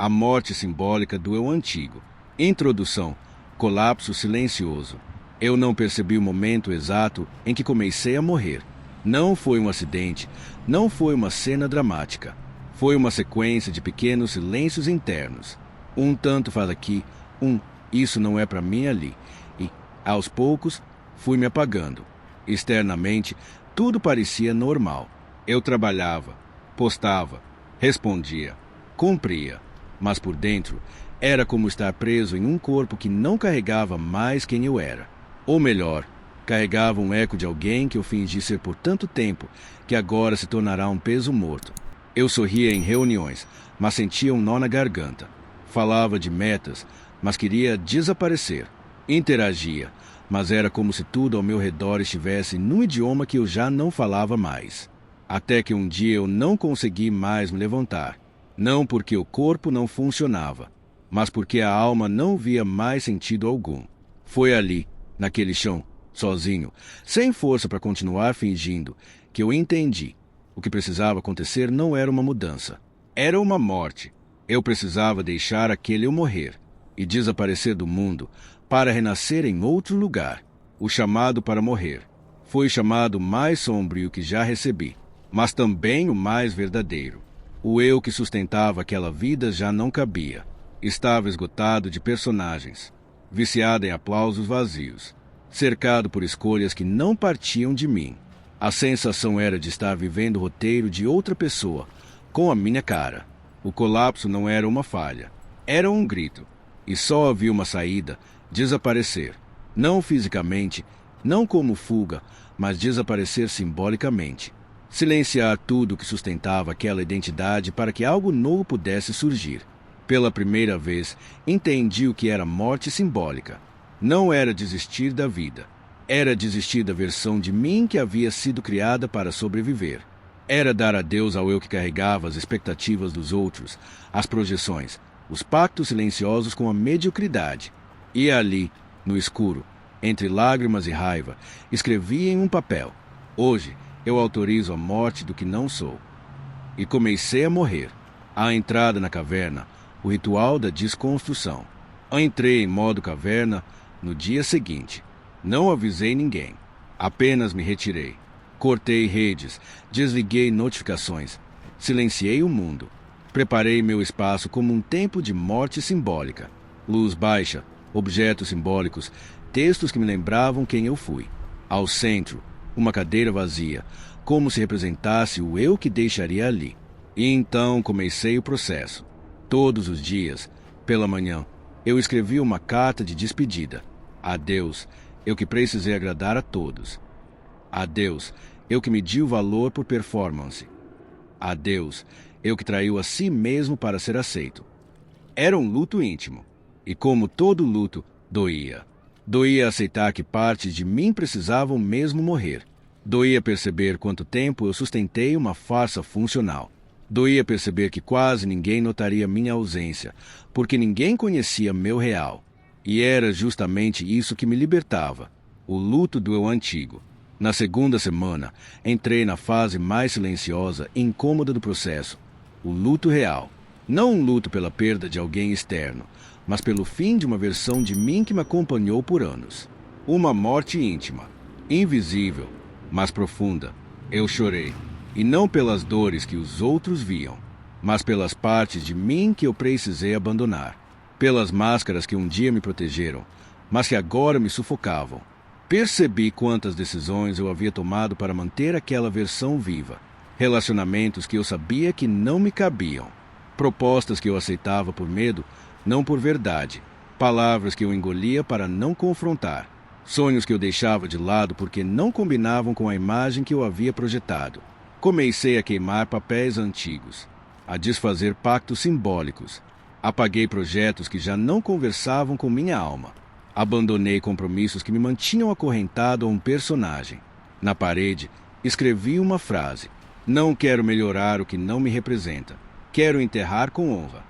A morte simbólica do eu antigo. Introdução. Colapso silencioso. Eu não percebi o momento exato em que comecei a morrer. Não foi um acidente, não foi uma cena dramática. Foi uma sequência de pequenos silêncios internos. Um tanto faz aqui, isso não é para mim ali. E, aos poucos, fui me apagando. Externamente, tudo parecia normal. Eu trabalhava, postava, respondia, cumpria. Mas por dentro, era como estar preso em um corpo que não carregava mais quem eu era. Ou melhor, carregava um eco de alguém que eu fingi ser por tanto tempo que agora se tornará um peso morto. Eu sorria em reuniões, mas sentia um nó na garganta. Falava de metas, mas queria desaparecer. Interagia, mas era como se tudo ao meu redor estivesse num idioma que eu já não falava mais. Até que um dia eu não consegui mais me levantar. Não porque o corpo não funcionava, mas porque a alma não via mais sentido algum. Foi ali, naquele chão, sozinho, sem força para continuar fingindo, que eu entendi. O que precisava acontecer não era uma mudança. Era uma morte. Eu precisava deixar aquele eu morrer e desaparecer do mundo para renascer em outro lugar. O chamado para morrer foi o chamado mais sombrio que já recebi, mas também o mais verdadeiro. O eu que sustentava aquela vida já não cabia. Estava esgotado de personagens, viciado em aplausos vazios, cercado por escolhas que não partiam de mim. A sensação era de estar vivendo o roteiro de outra pessoa, com a minha cara. O colapso não era uma falha, era um grito. E só havia uma saída: desaparecer. Não fisicamente, não como fuga, mas desaparecer simbolicamente. Silenciar tudo que sustentava aquela identidade para que algo novo pudesse surgir. Pela primeira vez, entendi o que era morte simbólica. Não era desistir da vida. Era desistir da versão de mim que havia sido criada para sobreviver. Era dar adeus ao eu que carregava as expectativas dos outros, as projeções, os pactos silenciosos com a mediocridade. E ali, no escuro, entre lágrimas e raiva, escrevi em um papel: hoje eu autorizo a morte do que não sou. E comecei a morrer. A entrada na caverna, o ritual da desconstrução. Entrei em modo caverna no dia seguinte. Não avisei ninguém. Apenas me retirei. Cortei redes, desliguei notificações, silenciei o mundo. Preparei meu espaço como um tempo de morte simbólica. Luz baixa, objetos simbólicos, textos que me lembravam quem eu fui. Ao centro, uma cadeira vazia, como se representasse o eu que deixaria ali. E então comecei o processo. Todos os dias, pela manhã, eu escrevi uma carta de despedida. Adeus, eu que precisei agradar a todos. Adeus, eu que medi o valor por performance. Adeus, eu que traiu a si mesmo para ser aceito. Era um luto íntimo. E como todo luto, doía. Doía aceitar que partes de mim precisavam mesmo morrer. Doía perceber quanto tempo eu sustentei uma farsa funcional. Doía perceber que quase ninguém notaria minha ausência, porque ninguém conhecia meu real. E era justamente isso que me libertava, o luto do eu antigo. Na segunda semana, entrei na fase mais silenciosa e incômoda do processo, o luto real. Não um luto pela perda de alguém externo, mas pelo fim de uma versão de mim que me acompanhou por anos. Uma morte íntima, invisível, mas profunda. Eu chorei, e não pelas dores que os outros viam, mas pelas partes de mim que eu precisei abandonar, pelas máscaras que um dia me protegeram, mas que agora me sufocavam. Percebi quantas decisões eu havia tomado para manter aquela versão viva, relacionamentos que eu sabia que não me cabiam, propostas que eu aceitava por medo, não por verdade, palavras que eu engolia para não confrontar, sonhos que eu deixava de lado porque não combinavam com a imagem que eu havia projetado. Comecei a queimar papéis antigos, a desfazer pactos simbólicos. Apaguei projetos que já não conversavam com minha alma. Abandonei compromissos que me mantinham acorrentado a um personagem. Na parede, escrevi uma frase: não quero melhorar o que não me representa. Quero enterrar com honra.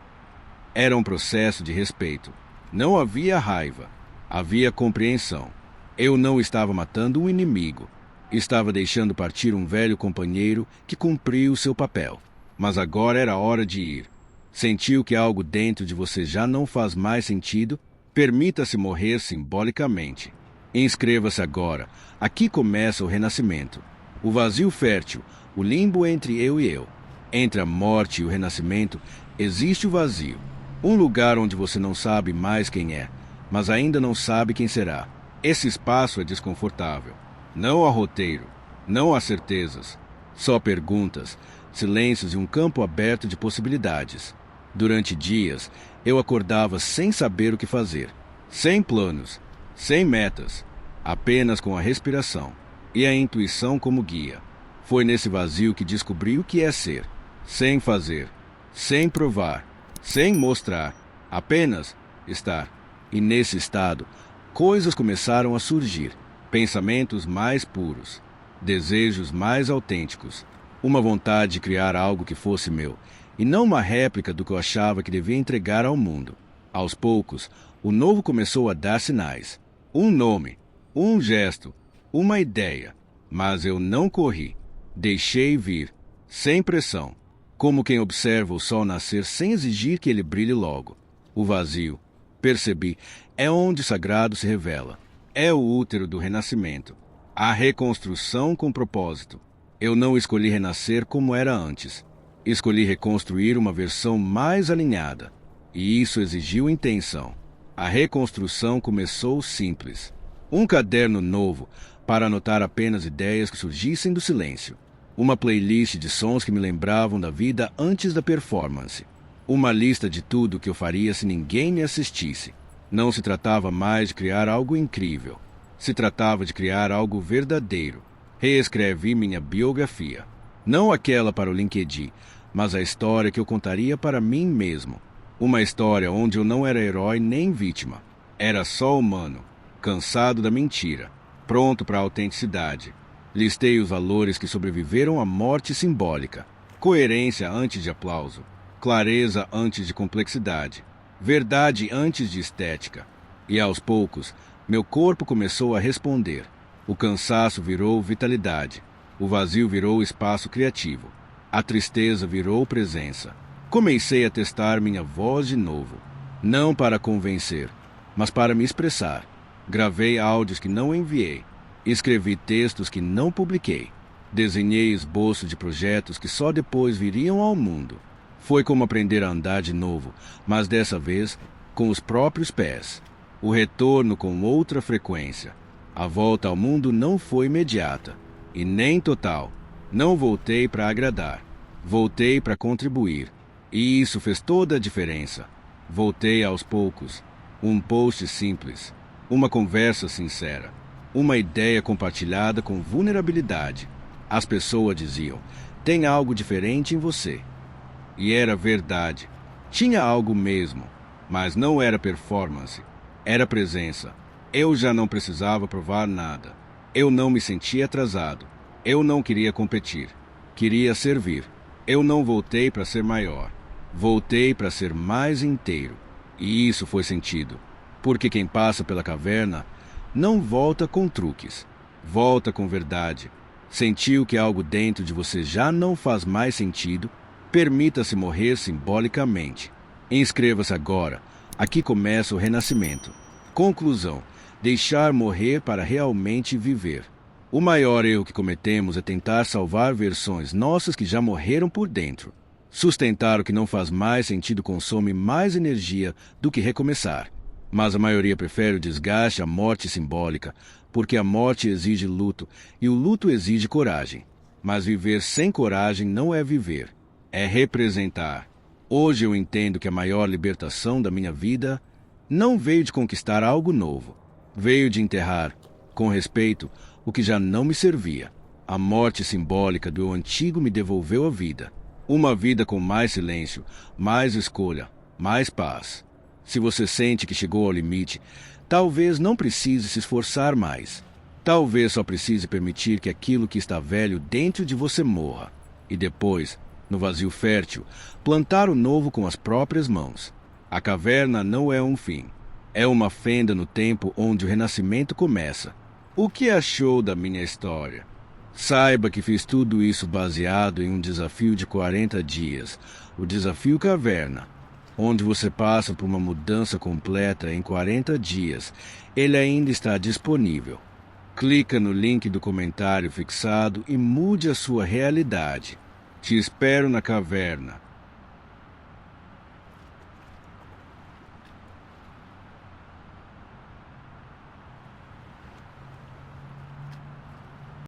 Era um processo de respeito. Não havia raiva. Havia compreensão. Eu não estava matando um inimigo. Estava deixando partir um velho companheiro que cumpriu seu papel. Mas agora era hora de ir. Sentiu que algo dentro de você já não faz mais sentido? Permita-se morrer simbolicamente. Inscreva-se agora. Aqui começa o renascimento. O vazio fértil, o limbo entre eu e eu. Entre a morte e o renascimento, existe o vazio. Um lugar onde você não sabe mais quem é, mas ainda não sabe quem será. Esse espaço é desconfortável. Não há roteiro, não há certezas. Só perguntas, silêncios e um campo aberto de possibilidades. Durante dias, eu acordava sem saber o que fazer. Sem planos, sem metas, apenas com a respiração e a intuição como guia. Foi nesse vazio que descobri o que é ser. Sem fazer, sem provar, sem mostrar, apenas estar. E nesse estado, coisas começaram a surgir. Pensamentos mais puros, desejos mais autênticos, uma vontade de criar algo que fosse meu, e não uma réplica do que eu achava que devia entregar ao mundo. Aos poucos, o novo começou a dar sinais. Um nome, um gesto, uma ideia. Mas eu não corri. Deixei vir, sem pressão, como quem observa o sol nascer sem exigir que ele brilhe logo. O vazio, percebi, é onde o sagrado se revela. É o útero do renascimento. A reconstrução com propósito. Eu não escolhi renascer como era antes. Escolhi reconstruir uma versão mais alinhada. E isso exigiu intenção. A reconstrução começou simples. Um caderno novo para anotar apenas ideias que surgissem do silêncio. Uma playlist de sons que me lembravam da vida antes da performance. Uma lista de tudo que eu faria se ninguém me assistisse. Não se tratava mais de criar algo incrível. Se tratava de criar algo verdadeiro. Reescrevi minha biografia. Não aquela para o LinkedIn, mas a história que eu contaria para mim mesmo. Uma história onde eu não era herói nem vítima. Era só humano, cansado da mentira, pronto para a autenticidade. Listei os valores que sobreviveram à morte simbólica. Coerência antes de aplauso. Clareza antes de complexidade. Verdade antes de estética. E aos poucos, meu corpo começou a responder. O cansaço virou vitalidade. O vazio virou espaço criativo. A tristeza virou presença. Comecei a testar minha voz de novo. Não para convencer, mas para me expressar. Gravei áudios que não enviei. Escrevi textos que não publiquei. Desenhei esboços de projetos que só depois viriam ao mundo. Foi como aprender a andar de novo, mas dessa vez com os próprios pés. O retorno com outra frequência. A volta ao mundo não foi imediata e nem total. Não voltei para agradar. Voltei para contribuir. E isso fez toda a diferença. Voltei aos poucos. Um post simples. Uma conversa sincera. Uma ideia compartilhada com vulnerabilidade. As pessoas diziam, tem algo diferente em você. E era verdade. Tinha algo mesmo, mas não era performance. Era presença. Eu já não precisava provar nada. Eu não me sentia atrasado. Eu não queria competir. Queria servir. Eu não voltei para ser maior. Voltei para ser mais inteiro. E isso foi sentido. Porque quem passa pela caverna não volta com truques. Volta com verdade. Sentiu que algo dentro de você já não faz mais sentido? Permita-se morrer simbolicamente. Inscreva-se agora. Aqui começa o renascimento. Conclusão. Deixar morrer para realmente viver. O maior erro que cometemos é tentar salvar versões nossas que já morreram por dentro. Sustentar o que não faz mais sentido consome mais energia do que recomeçar. Mas a maioria prefere o desgaste à morte simbólica, porque a morte exige luto e o luto exige coragem. Mas viver sem coragem não é viver, é representar. Hoje eu entendo que a maior libertação da minha vida não veio de conquistar algo novo. Veio de enterrar, com respeito, o que já não me servia. A morte simbólica do eu antigo me devolveu a vida. Uma vida com mais silêncio, mais escolha, mais paz. Se você sente que chegou ao limite, talvez não precise se esforçar mais. Talvez só precise permitir que aquilo que está velho dentro de você morra. E depois, no vazio fértil, plantar o novo com as próprias mãos. A caverna não é um fim. É uma fenda no tempo onde o renascimento começa. O que achou da minha história? Saiba que fiz tudo isso baseado em um desafio de 40 dias, o Desafio Caverna, onde você passa por uma mudança completa em 40 dias. Ele ainda está disponível. Clica no link do comentário fixado e mude a sua realidade. Te espero na caverna.